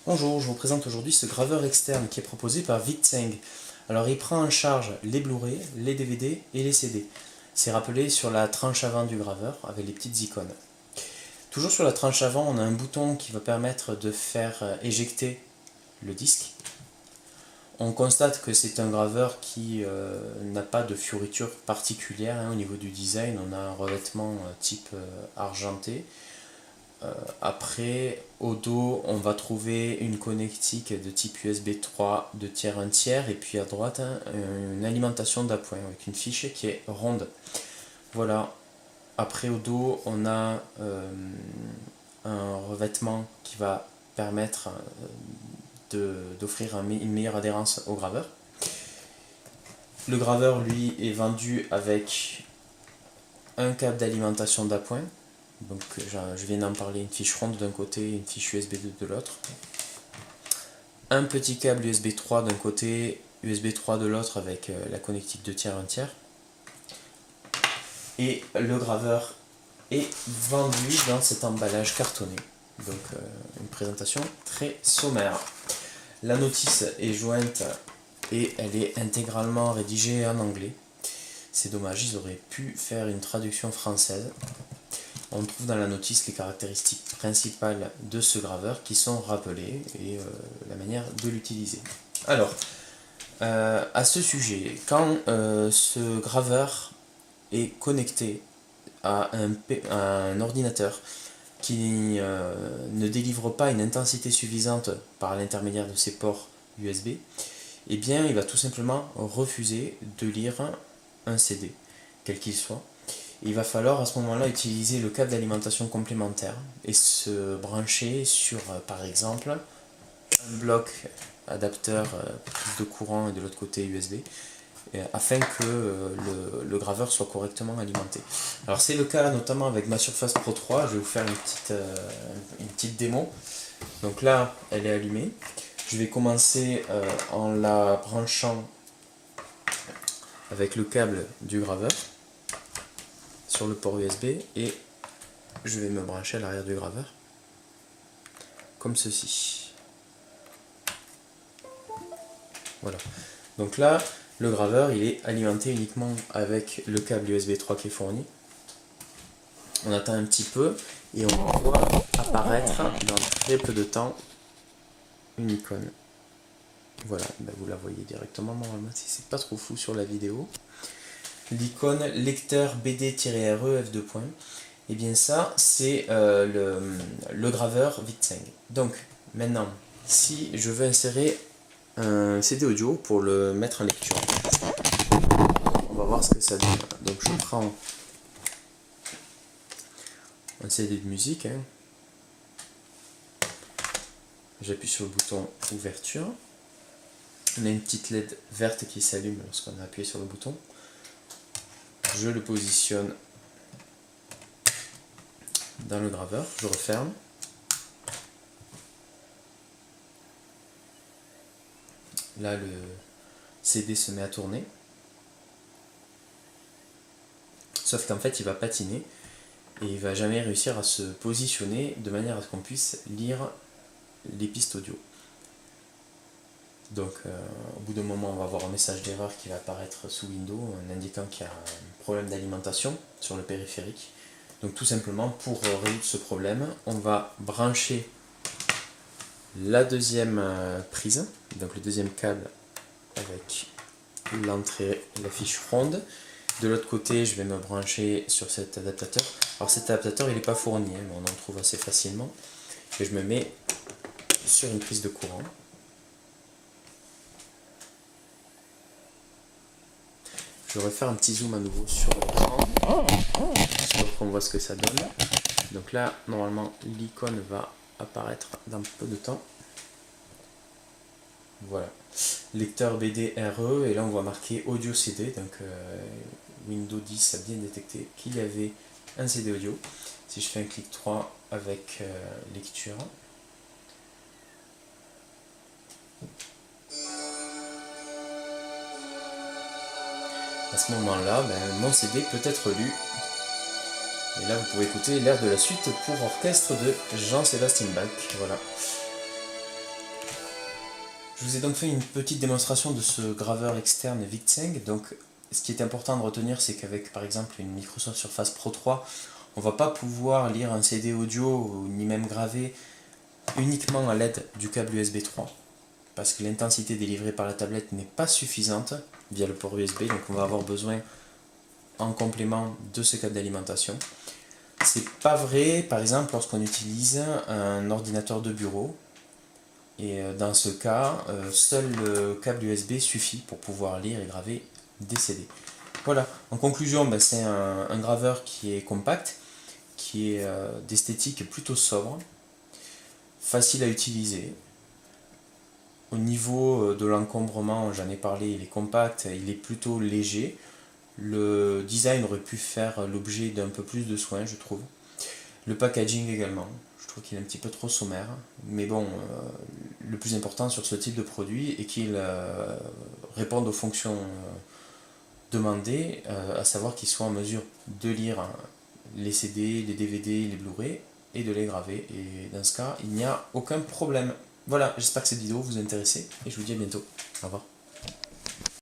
Bonjour, je vous présente aujourd'hui ce graveur externe qui est proposé par Vitseng. Alors il prend en charge les Blu-ray, les DVD et les CD. C'est rappelé sur la tranche avant du graveur avec les petites icônes. Toujours sur la tranche avant, on a un bouton qui va permettre de faire éjecter le disque. On constate que c'est un graveur qui n'a pas de fioriture particulière au niveau du design. On a un revêtement type argenté. Après, au dos, on va trouver une connectique de type USB 3 de tiers 1 tiers, et puis à droite, une alimentation d'appoint avec une fiche qui est ronde. Voilà. Après, au dos, on a un revêtement qui va permettre d'offrir une meilleure adhérence au graveur. Le graveur, lui, est vendu avec un câble d'alimentation d'appoint. Donc je viens d'en parler, une fiche ronde d'un côté et une fiche USB 2 de l'autre. Un petit câble USB 3 d'un côté, USB 3 de l'autre avec la connectique 2 tiers 1 tiers. Et le graveur est vendu dans cet emballage cartonné. Donc une présentation très sommaire. La notice est jointe et elle est intégralement rédigée en anglais. C'est dommage, ils auraient pu faire une traduction française. On trouve dans la notice les caractéristiques principales de ce graveur qui sont rappelées et la manière de l'utiliser. Alors, à ce sujet, quand ce graveur est connecté à un ordinateur qui ne délivre pas une intensité suffisante par l'intermédiaire de ses ports USB, eh bien il va tout simplement refuser de lire un CD, quel qu'il soit. Il va falloir à ce moment-là utiliser le câble d'alimentation complémentaire et se brancher sur, par exemple, un bloc adapteur prise de courant et de l'autre côté USB, afin que le graveur soit correctement alimenté. Alors c'est le cas notamment avec ma Surface Pro 3, je vais vous faire une petite démo. Donc là, elle est allumée. Je vais commencer en la branchant avec le câble du graveur sur le port USB et je vais me brancher à l'arrière du graveur comme ceci. Voilà. Donc là, le graveur il est alimenté uniquement avec le câble USB 3 qui est fourni. On attend un petit peu et on voit apparaître dans très peu de temps une icône. Voilà, ben vous la voyez directement normalement si c'est pas trop fou sur la vidéo. L'icône lecteur BD-RE F2. Et bien ça c'est le graveur Vitseng. Donc maintenant si je veux insérer un CD audio pour le mettre en lecture, on va voir ce que ça donne. Donc je prends un CD de musique, j'appuie sur le bouton ouverture, on a une petite LED verte qui s'allume lorsqu'on a appuyé sur le bouton. Je le positionne dans le graveur, je referme. Là le CD se met à tourner. Sauf qu'en fait il va patiner et il va jamais réussir à se positionner de manière à ce qu'on puisse lire les pistes audio. Donc au bout d'un moment on va avoir un message d'erreur qui va apparaître sous Windows indiquant qu'il y a un problème d'alimentation sur le périphérique. Donc tout simplement pour résoudre ce problème on va brancher la deuxième prise, donc le deuxième câble avec l'entrée, la fiche ronde. De l'autre côté je vais me brancher sur cet adaptateur. Alors cet adaptateur il n'est pas fourni mais on en trouve assez facilement. Et je me mets sur une prise de courant. Je vais refaire un petit zoom à nouveau sur l'écran pour qu'on voit ce que ça donne. Donc là, normalement, l'icône va apparaître dans peu de temps. Voilà. Lecteur BD-RE, et là on voit marqué audio CD. Donc Windows 10 a bien détecté qu'il y avait un CD audio. Si je fais un clic 3 avec lecture. À ce moment-là, mon CD peut être lu. Et là, vous pouvez écouter l'air de la suite pour orchestre de Jean-Sébastien Bach. Voilà. Je vous ai donc fait une petite démonstration de ce graveur externe VIC-5. Donc, ce qui est important de retenir, c'est qu'avec par exemple une Microsoft Surface Pro 3, on ne va pas pouvoir lire un CD audio ni même graver uniquement à l'aide du câble USB 3 parce que l'intensité délivrée par la tablette n'est pas suffisante via le port USB, donc on va avoir besoin en complément de ce câble d'alimentation. C'est pas vrai par exemple lorsqu'on utilise un ordinateur de bureau, et dans ce cas seul le câble USB suffit pour pouvoir lire et graver des CD. Voilà, en conclusion, c'est un graveur qui est compact, qui est d'esthétique plutôt sobre, facile à utiliser. Au niveau de l'encombrement, j'en ai parlé, il est compact, il est plutôt léger. Le design aurait pu faire l'objet d'un peu plus de soin, je trouve. Le packaging également, je trouve qu'il est un petit peu trop sommaire. Mais bon, le plus important sur ce type de produit est qu'il réponde aux fonctions demandées, à savoir qu'il soit en mesure de lire les CD, les DVD, les Blu-ray et de les graver. Et dans ce cas, il n'y a aucun problème. Voilà, j'espère que cette vidéo vous a intéressé et je vous dis à bientôt. Au revoir.